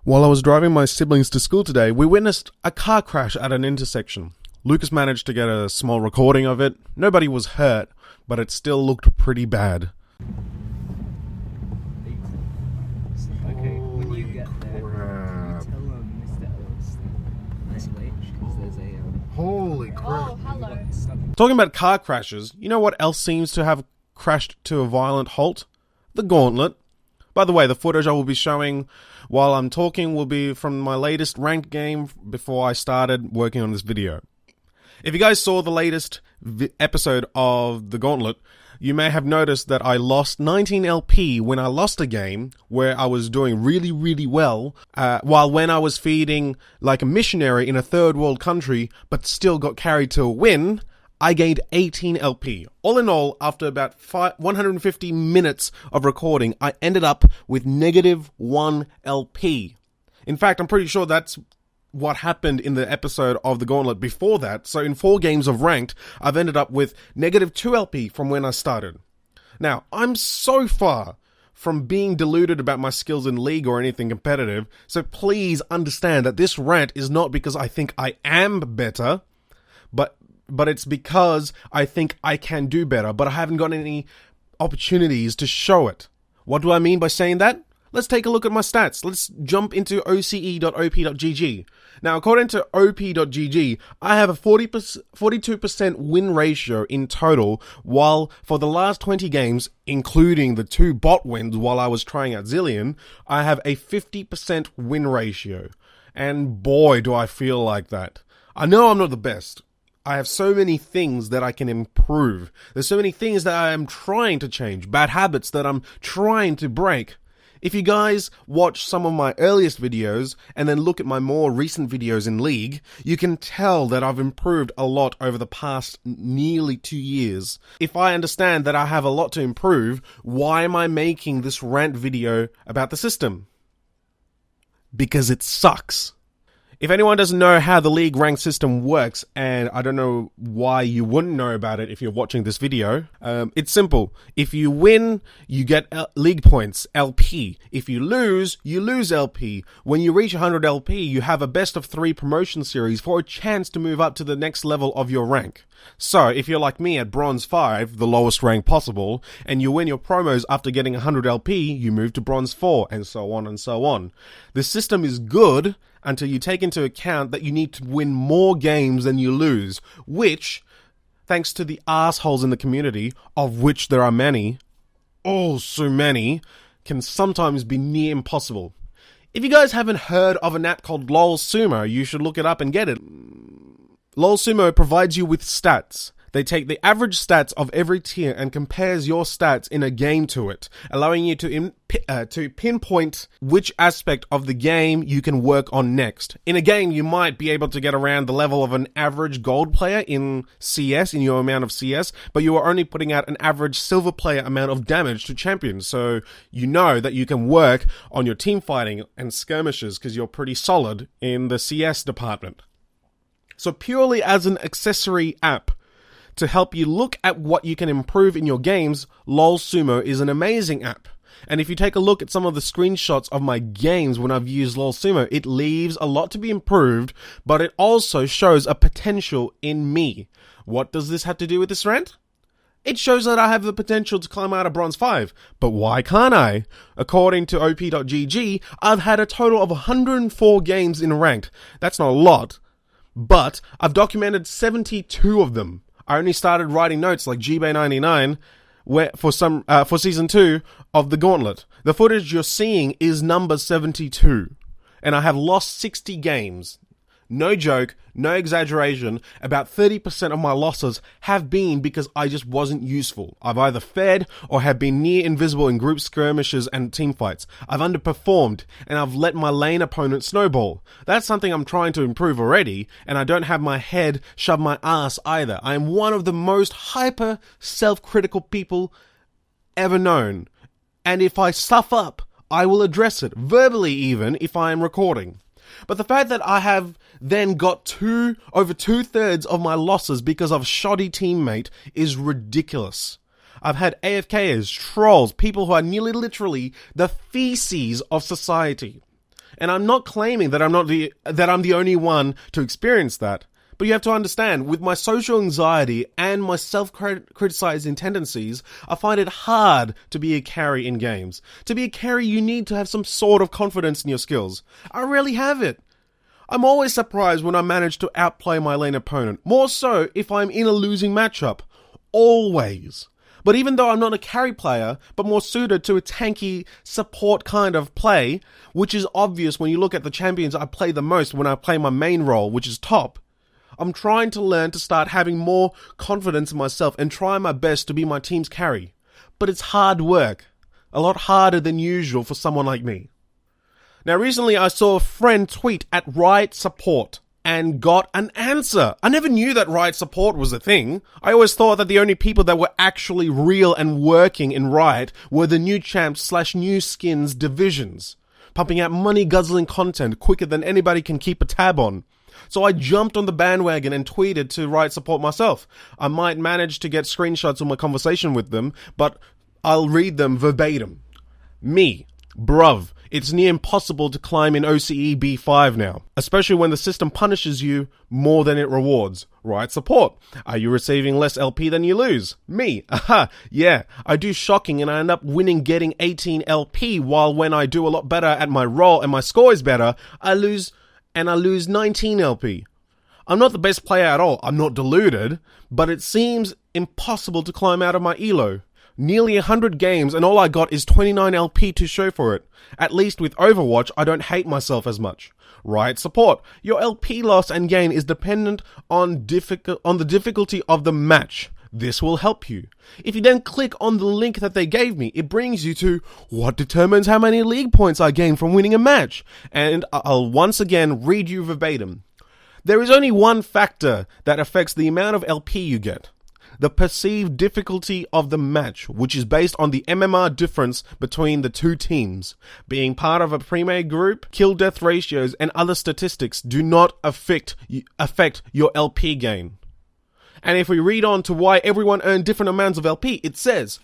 While I was driving my siblings to school today, we witnessed a car crash at an intersection. Lucas managed to get a small recording of it. Nobody was hurt, but it still looked pretty bad. Okay, when you get there, you tell Mr. Ellis nice late, because there's a Holy crap. Oh, hello. Talking about car crashes, you know what else seems to have crashed to a violent halt? The Gauntlet. By the way, the footage I will be showing while I'm talking will be from my latest ranked game before I started working on this video. If you guys saw the latest episode of The Gauntlet, you may have noticed that I lost 19 LP when I lost a game where I was doing really well, while when I was feeding like a missionary in a third world country but still got carried to a win, I gained 18 LP. All in all, after about 150 minutes of recording, I ended up with -1 LP. In fact, I'm pretty sure that's what happened in the episode of The Gauntlet before that. So in 4 games of ranked, I've ended up with -2 LP from when I started. Now, I'm so far from being deluded about my skills in League or anything competitive, so please understand that this rant is not because I think I am better, but it's because I think I can do better, but I haven't got any opportunities to show it. What do I mean by saying that? Let's take a look at my stats. Let's jump into OCE.op.gg. Now, according to OP.gg, I have a 42% win ratio in total, while for the last 20 games, including the 2 bot wins while I was trying out Zillion, I have a 50% win ratio. And boy, do I feel like that. I know I'm not the best. I have so many things that I can improve. There's so many things that I am trying to change, bad habits that I'm trying to break. If you guys watch some of my earliest videos and then look at my more recent videos in League, you can tell that I've improved a lot over the past nearly 2 years. If I understand that I have a lot to improve, why am I making this rant video about the system? Because it sucks. If anyone doesn't know how the League rank system works, and I don't know why you wouldn't know about it if you're watching this video, it's simple. If you win, you get League points, LP. If you lose LP. When you reach 100 LP, you have a best of 3 promotion series for a chance to move up to the next level of your rank. So, if you're like me at Bronze 5, the lowest rank possible, and you win your promos after getting 100 LP, you move to Bronze 4, and so on and so on. This system is good until you take into account that you need to win more games than you lose, which, thanks to the assholes in the community, of which there are many, oh so many, can sometimes be near impossible. If you guys haven't heard of an app called LOL Sumo, you should look it up and get it. LOL Sumo provides you with stats. They take the average stats of every tier and compares your stats in a game to it, allowing you to pinpoint which aspect of the game you can work on next. In a game, you might be able to get around the level of an average gold player in CS, in your amount of CS, but you are only putting out an average silver player amount of damage to champions, so you know that you can work on your team fighting and skirmishes because you're pretty solid in the CS department. So purely as an accessory app, to help you look at what you can improve in your games, LOL Sumo is an amazing app. And if you take a look at some of the screenshots of my games when I've used LOL Sumo, it leaves a lot to be improved, but it also shows a potential in me. What does this have to do with this rant? It shows that I have the potential to climb out of Bronze 5, but why can't I? According to OP.gg, I've had a total of 104 games in ranked. That's not a lot, but I've documented 72 of them. I only started writing notes like GBay99 for season 2 of The Gauntlet. The footage you're seeing is number 72, and I have lost 60 games. No joke, no exaggeration, about 30% of my losses have been because I just wasn't useful. I've either fed or have been near invisible in group skirmishes and teamfights. I've underperformed, and I've let my lane opponent snowball. That's something I'm trying to improve already, and I don't have my head shoved my ass either. I am one of the most hyper self-critical people ever known, and if I stuff up, I will address it, verbally even, if I am recording. But the fact that I have then got over 2/3 of my losses because of a shoddy teammate is ridiculous. I've had AFKers, trolls, people who are nearly literally the feces of society. And I'm not claiming that I'm the only one to experience that. But you have to understand, with my social anxiety and my self-criticizing tendencies, I find it hard to be a carry in games. To be a carry, you need to have some sort of confidence in your skills. I rarely have it. I'm always surprised when I manage to outplay my lane opponent, more so if I'm in a losing matchup. Always. But even though I'm not a carry player, but more suited to a tanky support kind of play, which is obvious when you look at the champions I play the most when I play my main role, which is top, I'm trying to learn to start having more confidence in myself and try my best to be my team's carry. But it's hard work. A lot harder than usual for someone like me. Now recently I saw a friend tweet at Riot Support and got an answer. I never knew that Riot Support was a thing. I always thought that the only people that were actually real and working in Riot were the new champs / new skins divisions, pumping out money guzzling content quicker than anybody can keep a tab on. So I jumped on the bandwagon and tweeted to Riot Support myself. I might manage to get screenshots of my conversation with them, but I'll read them verbatim. Me, bruv, it's near impossible to climb in OCE B5 now, especially when the system punishes you more than it rewards. Riot Support, are you receiving less LP than you lose? Me, aha, yeah, I do shocking and I end up winning getting 18 LP, while when I do a lot better at my role and my score is better, I lose 19 LP. I'm not the best player at all, I'm not deluded, but it seems impossible to climb out of my elo. Nearly 100 games and all I got is 29 LP to show for it. At least with Overwatch, I don't hate myself as much. Riot Support, your LP loss and gain is dependent on the difficulty of the match. This will help you. If you then click on the link that they gave me, it brings you to what determines how many league points I gain from winning a match. And I'll once again read you verbatim. There is only one factor that affects the amount of LP you get. The perceived difficulty of the match, which is based on the MMR difference between the two teams. Being part of a pre-made group, kill-death ratios and other statistics do not affect your LP gain. And if we read on to why everyone earned different amounts of LP, it says,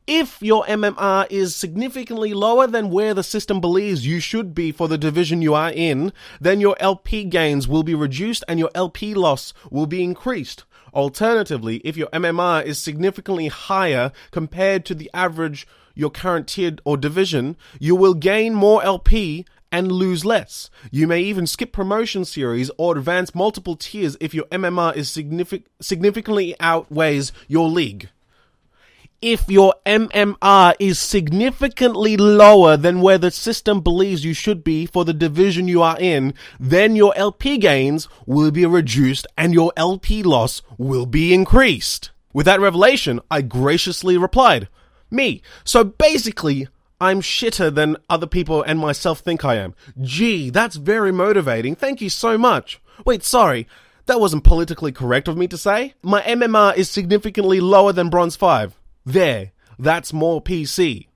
if your MMR is significantly lower than where the system believes you should be for the division you are in, then your LP gains will be reduced and your LP loss will be increased. Alternatively, if your MMR is significantly higher compared to the average your current tier or division, you will gain more LP and lose less. You may even skip promotion series or advance multiple tiers if your MMR is significantly outweighs your league. If your MMR is significantly lower than where the system believes you should be for the division you are in, then your LP gains will be reduced and your LP loss will be increased. With that revelation, I graciously replied, me. So basically, I'm shitter than other people and myself think I am. Gee, that's very motivating. Thank you so much. Wait, sorry. That wasn't politically correct of me to say. My MMR is significantly lower than Bronze 5. There, that's more PC.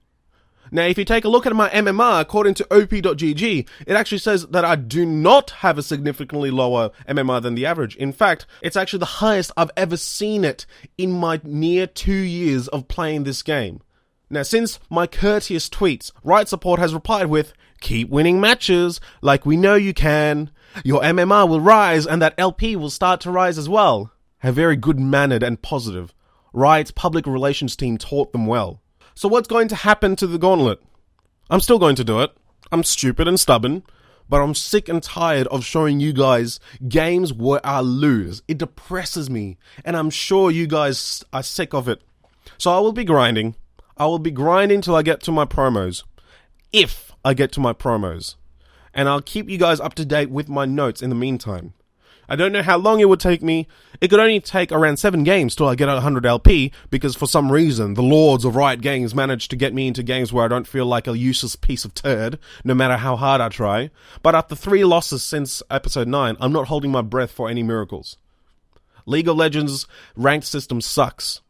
Now, if you take a look at my MMR, according to op.gg, it actually says that I do not have a significantly lower MMR than the average. In fact, it's actually the highest I've ever seen it in my near 2 years of playing this game. Now, since my courteous tweets, Riot Support has replied with, keep winning matches, like we know you can. Your MMR will rise and that LP will start to rise as well. How very good-mannered and positive. Riot's public relations team taught them well. So what's going to happen to the gauntlet? I'm still going to do it. I'm stupid and stubborn, but I'm sick and tired of showing you guys games where I lose. It depresses me, and I'm sure you guys are sick of it. So I will be grinding. I will be grinding till I get to my promos. If I get to my promos. And I'll keep you guys up to date with my notes in the meantime. I don't know how long it would take me. It could only take around 7 games till I get 100 LP, because for some reason, the lords of Riot Games managed to get me into games where I don't feel like a useless piece of turd, no matter how hard I try. But after 3 losses since episode 9, I'm not holding my breath for any miracles. League of Legends ranked system sucks.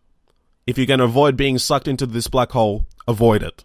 If you can avoid being sucked into this black hole, avoid it.